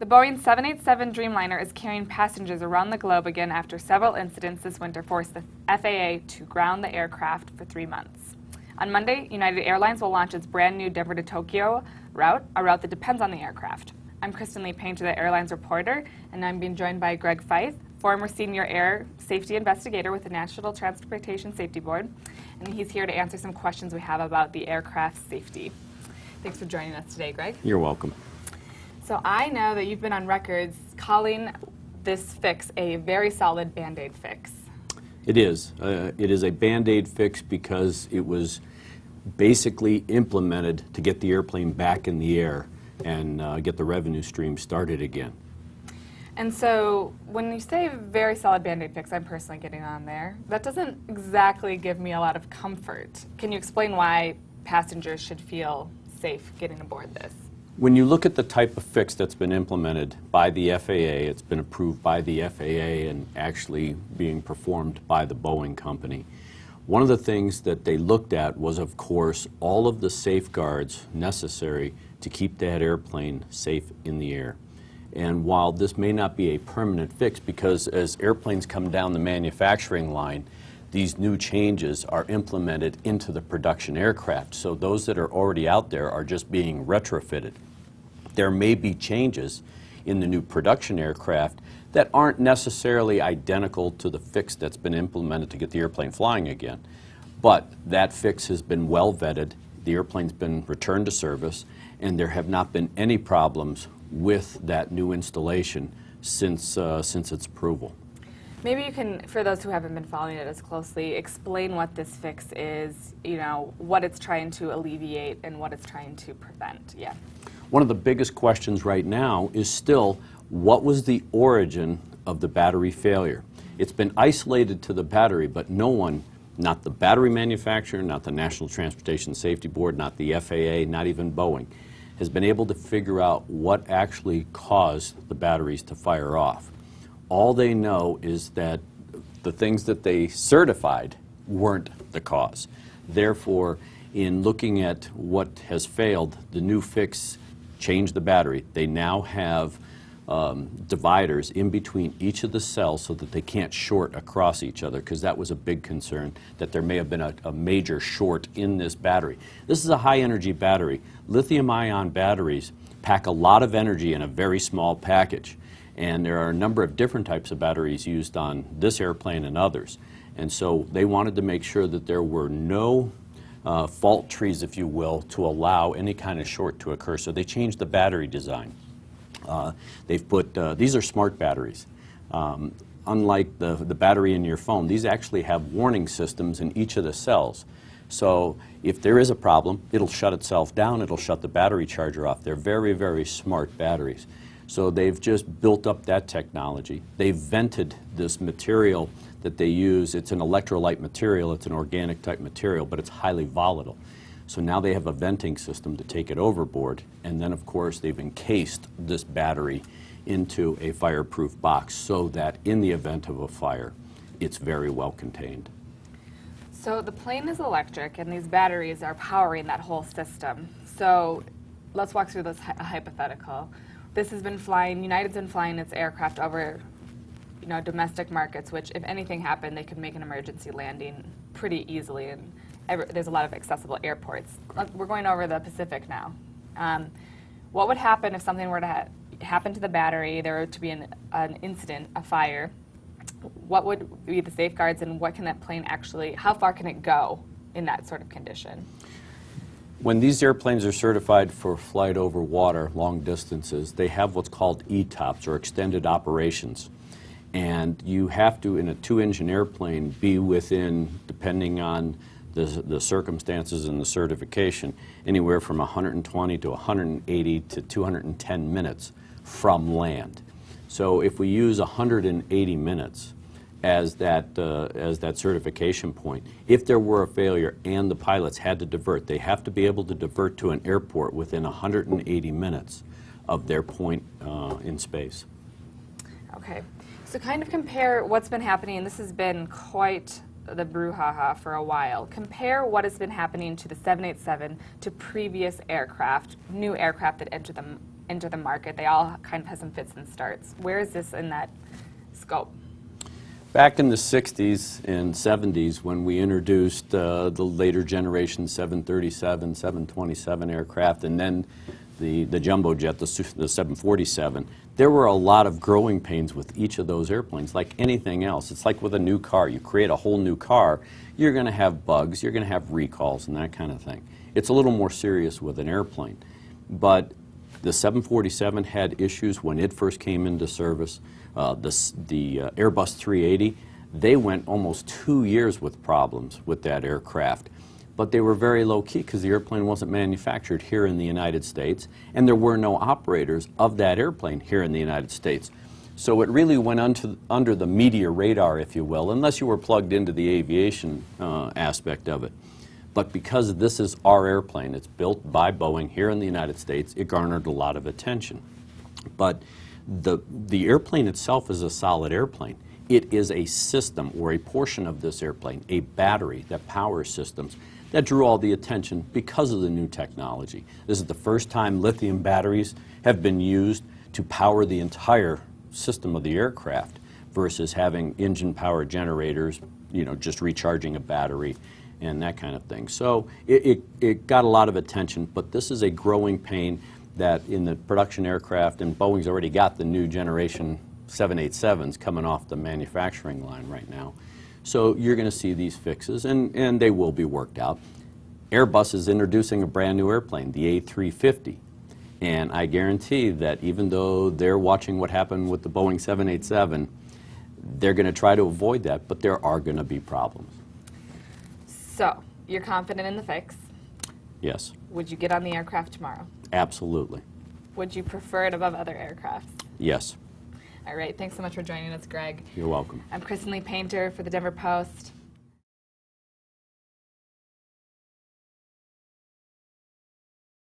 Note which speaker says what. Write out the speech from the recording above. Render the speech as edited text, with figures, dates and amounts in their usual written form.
Speaker 1: The Boeing 787 Dreamliner is carrying passengers around the globe again after several incidents this winter forced the FAA to ground the aircraft for 3 months. On Monday, United Airlines will launch its brand new Denver to Tokyo route, a route that depends on the aircraft. I'm Kristen Lee Painter, the airline's reporter, and I'm being joined by Greg Feith, former senior air safety investigator with the National Transportation Safety Board, and he's here to answer some questions we have about the aircraft's safety. Thanks for joining us today, Greg.
Speaker 2: You're welcome.
Speaker 1: So I know that you've been on records calling this fix a very solid Band-Aid fix.
Speaker 2: It is. It is a Band-Aid fix because it was basically implemented to get the airplane back in the air and get the revenue stream started again.
Speaker 1: And so when you say very solid Band-Aid fix, I'm personally getting on there. That doesn't exactly give me a lot of comfort. Can you explain why passengers should feel safe getting aboard this?
Speaker 2: When you look at the type of fix that's been implemented by the FAA, it's been approved by the FAA and actually being performed by the Boeing company. One of the things that they looked at was, of course, all of the safeguards necessary to keep that airplane safe in the air. And while this may not be a permanent fix, because as airplanes come down the manufacturing line, these new changes are implemented into the production aircraft. So those that are already out there are just being retrofitted. There may be changes in the new production aircraft that aren't necessarily identical to the fix that's been implemented to get the airplane flying again. But that fix has been well vetted, the airplane's been returned to service, and there have not been any problems with that new installation since its approval.
Speaker 1: Maybe you can, for those who haven't been following it as closely, explain what this fix is, what it's trying to alleviate and what it's trying to prevent. Yeah.
Speaker 2: One of the biggest questions right now is still, what was the origin of the battery failure? It's been isolated to the battery, but no one, not the battery manufacturer, not the National Transportation Safety Board, not the FAA, not even Boeing, has been able to figure out what actually caused the batteries to fire off. All they know is that the things that they certified weren't the cause. Therefore, in looking at what has failed, the new fix changed the battery. They now have dividers in between each of the cells so that they can't short across each other, because that was a big concern, that there may have been a major short in this battery. This is a high-energy battery. Lithium-ion batteries pack a lot of energy in a very small package. And there are a number of different types of batteries used on this airplane and others. And so they wanted to make sure that there were no fault trees, if you will, to allow any kind of short to occur. So they changed the battery design. They've put, these are smart batteries. Unlike the battery in your phone, these actually have warning systems in each of the cells. So if there is a problem, it'll shut itself down, it'll shut the battery charger off. They're very, very smart batteries. So they've just built up that technology. They've vented this material that they use. It's an electrolyte material, it's an organic type material, but it's highly volatile. So now they have a venting system to take it overboard, and then of course they've encased this battery into a fireproof box so that in the event of a fire, it's very well contained.
Speaker 1: So the plane is electric and these batteries are powering that whole system. So let's walk through this hypothetical. This has been flying, United's been flying its aircraft over, domestic markets, which if anything happened, they could make an emergency landing pretty easily, and there's a lot of accessible airports. We're going over the Pacific now. What would happen if something were to happen to the battery, there were to be an incident, a fire? What would be the safeguards, and what can that plane actually, how far can it go in that sort of condition?
Speaker 2: When these airplanes are certified for flight over water, long distances, they have what's called ETOPS, or extended operations. And you have to, in a two-engine airplane, be within, depending on the circumstances and the certification, anywhere from 120 to 180 to 210 minutes from land. So if we use 180 minutes as that certification point, if there were a failure and the pilots had to divert, they have to be able to divert to an airport within 180 minutes of their point in space.
Speaker 1: Okay, so kind of compare what's been happening, and this has been quite the brouhaha for a while. Compare what has been happening to the 787 to previous aircraft, new aircraft that entered the enter the market. They all kind of have some fits and starts. Where is this in that scope?
Speaker 2: Back in the 60s and 70s, when we introduced the later generation 737, 727 aircraft, and then the jumbo jet, the 747, there were a lot of growing pains with each of those airplanes, like anything else. It's like with a new car. You create a whole new car, you're going to have bugs, you're going to have recalls and that kind of thing. It's a little more serious with an airplane. But the 747 had issues when it first came into service. The Airbus 380, they went almost 2 years with problems with that aircraft. But they were very low-key because the airplane wasn't manufactured here in the United States, and there were no operators of that airplane here in the United States. So it really went under the media radar, if you will, unless you were plugged into the aviation aspect of it. But because this is our airplane, it's built by Boeing here in the United States, it garnered a lot of attention. But the airplane itself is a solid airplane. It is a system or a portion of this airplane, a battery that powers systems, that drew all the attention because of the new technology. This is the first time lithium batteries have been used to power the entire system of the aircraft versus having engine power generators, just recharging a battery and that kind of thing. So it got a lot of attention, but this is a growing pain that in the production aircraft, and Boeing's already got the new generation 787s coming off the manufacturing line right now. So you're going to see these fixes, and they will be worked out. Airbus is introducing a brand new airplane, the A350. And I guarantee that even though they're watching what happened with the Boeing 787, they're going to try to avoid that, but there are going to be problems.
Speaker 1: So, you're confident in the fix?
Speaker 2: Yes.
Speaker 1: Would you get on the aircraft tomorrow?
Speaker 2: Absolutely.
Speaker 1: Would you prefer it above other aircrafts?
Speaker 2: Yes.
Speaker 1: All right, thanks so much for joining us, Greg.
Speaker 2: You're welcome.
Speaker 1: I'm Kristen Lee Painter for the Denver Post.